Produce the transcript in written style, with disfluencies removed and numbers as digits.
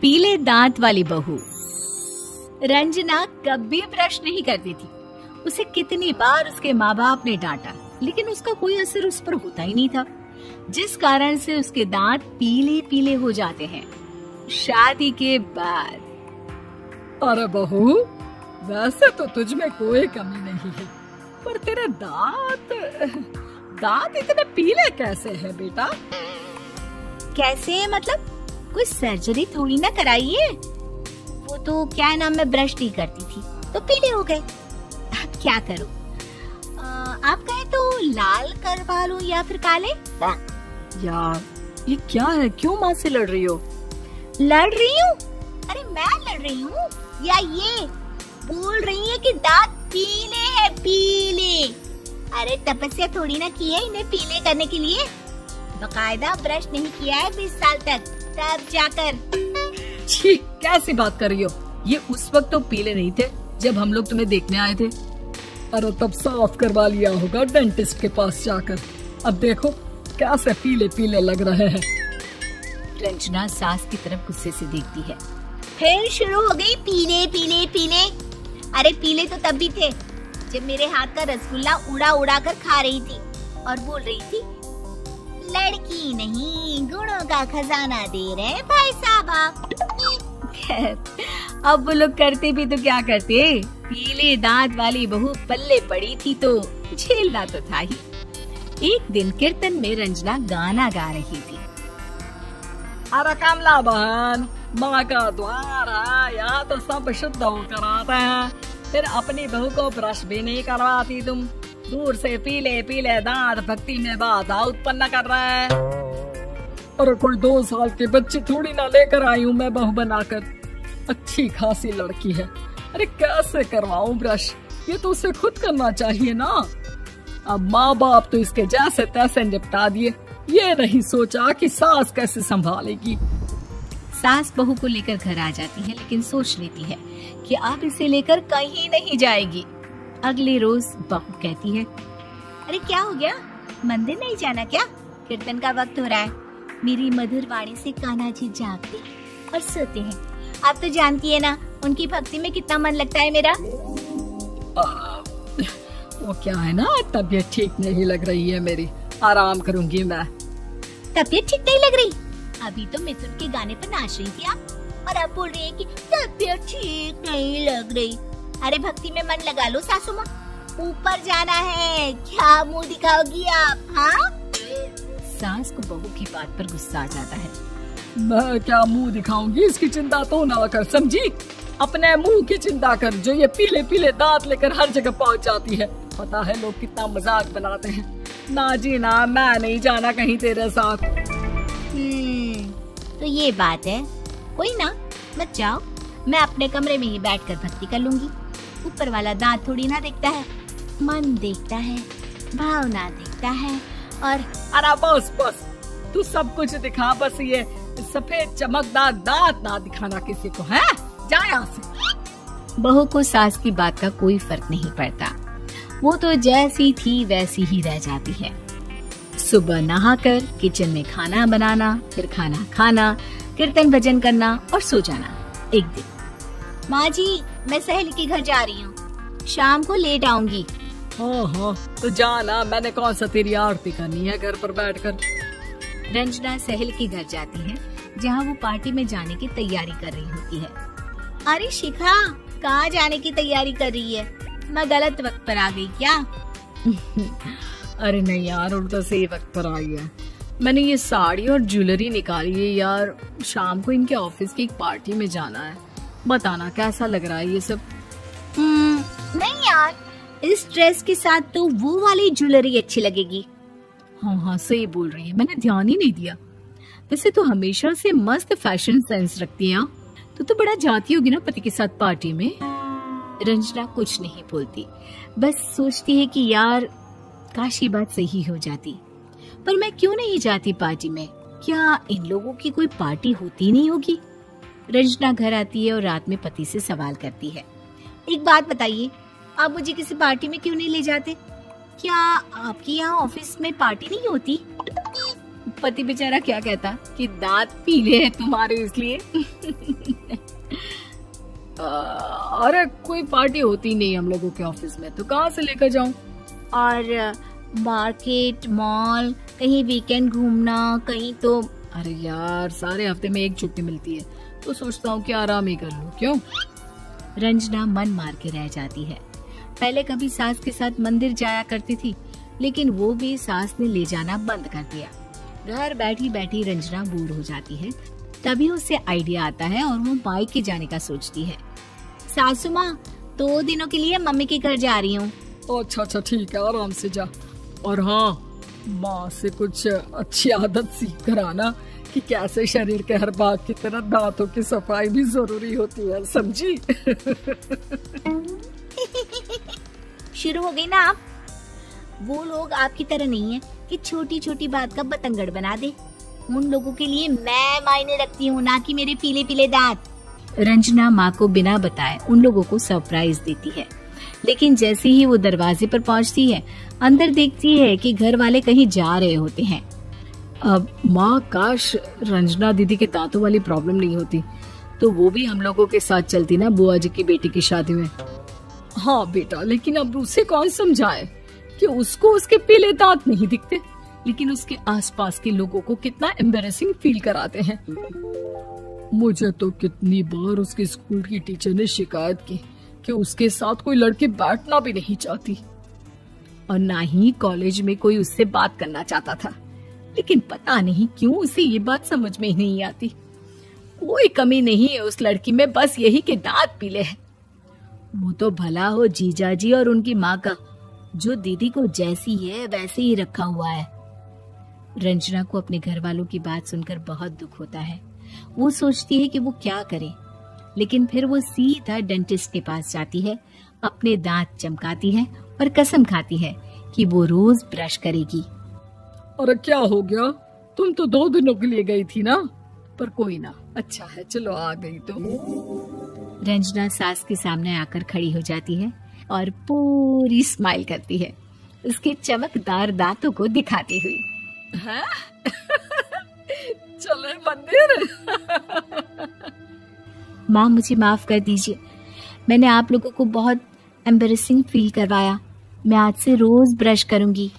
पीले दांत वाली बहू। रंजना कभी ब्रश नहीं करती थी। उसे कितनी बार उसके माँ बाप ने डांटा, लेकिन उसका कोई असर उस पर होता ही नहीं था, जिस कारण से उसके दांत पीले पीले हो जाते हैं। शादी के बाद। अरे बहू, वैसे तो तुझ में कोई कमी नहीं है, पर तेरे दांत इतने पीले कैसे हैं बेटा? कैसे मतलब? कोई सर्जरी थोड़ी ना कराई है। वो तो क्या नाम, मैं ब्रश नहीं करती थी तो पीले हो गए। अब क्या करूं? आप कहें तो लाल करवा लूं या फिर काले? यार ये क्या है, क्यों माँ से लड़ रही हो? लड़ रही हूँ? अरे मैं लड़ रही हूँ या ये बोल रही है कि दांत पीले हैं, पीले। अरे तपस्या थोड़ी ना की है इन्हें पीले करने के लिए। बकायदा ब्रश नहीं किया है 20 साल तक, तब जाकर। छी, कैसी बात कर रही हो? ये उस वक्त तो पीले नहीं थे जब हम लोग तुम्हें देखने आए थे। अरे तब साफ करवा लिया होगा डेंटिस्ट के पास जाकर। अब देखो कैसे पीले पीले लग रहे हैं। रंजना सास की तरफ गुस्से से देखती है। फिर शुरू हो गई पीले पीले पीले। अरे पीले तो तब भी थे जब मेरे हाथ का रसगुल्ला उड़ा उड़ा कर खा रही थी और बोल रही थी, लड़की नहीं गुणों का खजाना दे रहे भाई साहब आप। खैर, अब वो लोग करते भी तो क्या करते, पीले दांत वाली बहू पल्ले पड़ी थी तो झेलना तो था ही। एक दिन कीर्तन में रंजना गाना गा रही थी। अरे कमला बहन, माँ का द्वार है, यहाँ तो सब शुद्ध होकर आते हैं, फिर अपनी बहू को ब्रश भी नहीं करवाती तुम। दूर से पीले पीले दांत भक्ति में बाधा उत्पन्न कर रहा है। अरे कोई 2 साल के बच्चे थोड़ी ना लेकर आई हूँ मैं बहू बनाकर। अच्छी खासी लड़की है, अरे कैसे करवाऊं ब्रश? ये तो उसे खुद करना चाहिए ना। अब माँ बाप तो इसके जैसे तैसे निपटा दिए, ये नहीं सोचा कि सास कैसे संभालेगी। सास बहू को लेकर घर आ जाती है, लेकिन सोच लेती है कि अब इसे लेकर कहीं नहीं जाएगी। अगले रोज बहू कहती है, अरे क्या हो गया, मंदिर नहीं जाना क्या? कीर्तन का वक्त हो रहा है। मेरी मधुर वाणी से कान्हा जी जागते और सोते हैं। आप तो जानती है ना उनकी भक्ति में कितना मन लगता है मेरा। वो क्या है ना, तबीयत ठीक नहीं लग रही है मेरी, आराम करूंगी मैं। तबीयत ठीक नहीं लग रही? अभी तो मिथुन के गाने पर नाच रही थी आप, और अब बोल रही है कि तबीयत ठीक नहीं लग रही। अरे भक्ति में मन लगा लो सासू माँ, ऊपर जाना है, क्या मुंह दिखाओगी आप? हाँ? सास को बहू की बात पर गुस्सा आ जाता है। मैं क्या मुंह दिखाऊंगी, इसकी चिंता तो ना कर, समझी? अपने मुंह की चिंता कर, जो ये पीले पीले दांत लेकर हर जगह पहुंच जाती है। पता है लोग कितना मजाक बनाते हैं। ना जी ना, मैं नहीं जाना कहीं तेरे साथ। तो ये बात है, कोई ना, मत जाओ, मैं अपने कमरे में ही बैठकर भक्ति कर लूंगी। ऊपर वाला दांत थोड़ी ना देखता है, मन देखता है, भावना देखता है। और अरे बस बस, तू सब कुछ दिखा, बस ये सफेद चमकदार दांत ना दिखाना किसी को, है? जा यहाँ से। बहू को सास की बात का कोई फर्क नहीं पड़ता, वो तो जैसी थी वैसी ही रह जाती है। सुबह नहाकर किचन में खाना बनाना, फिर खाना खाना, कीर्तन भजन करना और सो जाना। एक दिन, माँ जी मैं सहेली के घर जा रही हूँ, शाम को लेट आऊंगी। हाँ, तो जाना, मैंने कौन सा तेरी आरती करनी है घर पर बैठकर। रंजना सहेली के घर जाती है, जहाँ वो पार्टी में जाने की तैयारी कर रही होती है। अरे शिखा, कहाँ जाने की तैयारी कर रही है? मैं गलत वक्त पर आ गई क्या? अरे नहीं यार, उल्टा सही वक्त पर आई है। मैंने ये साड़ी और ज्वेलरी निकाली है यार, शाम को इनके ऑफिस की एक पार्टी में जाना है। बताना कैसा लग रहा है ये सब? नहीं यार, इस ड्रेस के साथ तो वो वाली ज्वेलरी अच्छी लगेगी। हाँ, सही बोल रही है, मैंने ध्यान ही नहीं दिया। वैसे तो हमेशा से मस्त फैशन सेंस रखती है। तो बड़ा जाती होगी ना पति के साथ पार्टी में। रंजना कुछ नहीं बोलती, बस सोचती है कि यार काश ये बात सही हो जाती, पर मैं क्यों नहीं जाती पार्टी में? क्या इन लोगों की कोई पार्टी होती नहीं होगी? रंजना घर आती है और रात में पति से सवाल करती है, एक बात बताइए, आप मुझे किसी पार्टी में क्यों नहीं ले जाते? क्या आपके यहाँ ऑफिस में पार्टी नहीं होती? पति बेचारा क्या कहता कि दांत पीले हैं तुम्हारे इसलिए। अरे कोई पार्टी होती नहीं हम लोगों के ऑफिस में, तो कहाँ से लेकर जाऊं? और मार्केट, मॉल, कहीं वीकेंड घूमना, कहीं तो। अरे यार सारे हफ्ते में एक छुट्टी मिलती है, तो सोचता हूँ कि आराम ही कर लूं। क्यों? रंजना मन मार के रह जाती है। पहले कभी सास के साथ मंदिर जाया करती थी, लेकिन वो भी सास ने ले जाना बंद कर दिया। घर बैठी बैठी रंजना बोर हो जाती है। तभी उसे आइडिया आता है और वो मायके जाने का सोचती है। सासू माँ, 2 दिनों के लिए मम्मी के घर जा रही हूँ। अच्छा ठीक है, आराम से जा। और हाँ, माँ से कुछ अच्छी आदत सीख कर आना कि कैसे शरीर के हर भाग की तरह दांतों की सफाई भी जरूरी होती है, समझी? शुरू हो गई ना आप। वो लोग आपकी तरह नहीं है कि छोटी छोटी बात का बतंगड़ बना दे। उन लोगों के लिए मैं मायने रखती हूँ, ना कि मेरे पीले पीले दांत। रंजना माँ को बिना बताए उन लोगों को सरप्राइज देती है, लेकिन जैसे ही वो दरवाजे पर पहुँचती है, अंदर देखती है कि घर वाले कहीं जा रहे होते हैं। अब माँ, काश रंजना दीदी के दांतों वाली प्रॉब्लम नहीं होती, तो वो भी हम लोगों के साथ चलती ना बुआ जी की बेटी की शादी में। हाँ बेटा, लेकिन अब उसे कौन समझाए कि उसको उसके पीले दांत नहीं दिखते, लेकिन उसके आसपास के लोगों को कितना एम्बैरेसिंग फील कराते हैं। मुझे तो कितनी बार उसके स्कूल की टीचर ने शिकायत की कि उसके साथ कोई लड़की बैठना भी नहीं चाहती, और ना ही कॉलेज में कोई उससे बात करना चाहता था। लेकिन पता नहीं क्यों उसे ये बात समझ में ही नहीं आती। कोई कमी नहीं है उस लड़की में, बस यही कि दांत पीले हैं। वो तो भला हो जीजा जी और उनकी माँ का, जो दीदी को जैसी है वैसे ही रखा हुआ है। रंजना को अपने घर वालों की बात सुनकर बहुत दुख होता है। वो सोचती है कि वो क्या करे, लेकिन फिर वो सीधा डेंटिस्ट के पास जाती है, अपने दांत चमकाती है और कसम खाती है कि वो रोज ब्रश करेगी। अरे क्या हो गया? तुम तो 2 दिनों के लिए गई थी ना, पर कोई ना, अच्छा है, चलो आ गई तो। रंजना सास के सामने आकर खड़ी हो जाती है और पूरी स्माइल करती है, उसके चमकदार दांतों को दिखाती हुई। चले मंदिर। माँ, मुझे माफ कर दीजिए, मैंने आप लोगों को बहुत एम्बैरेसिंग फील करवाया। मैं आज से रोज ब्रश करूंगी।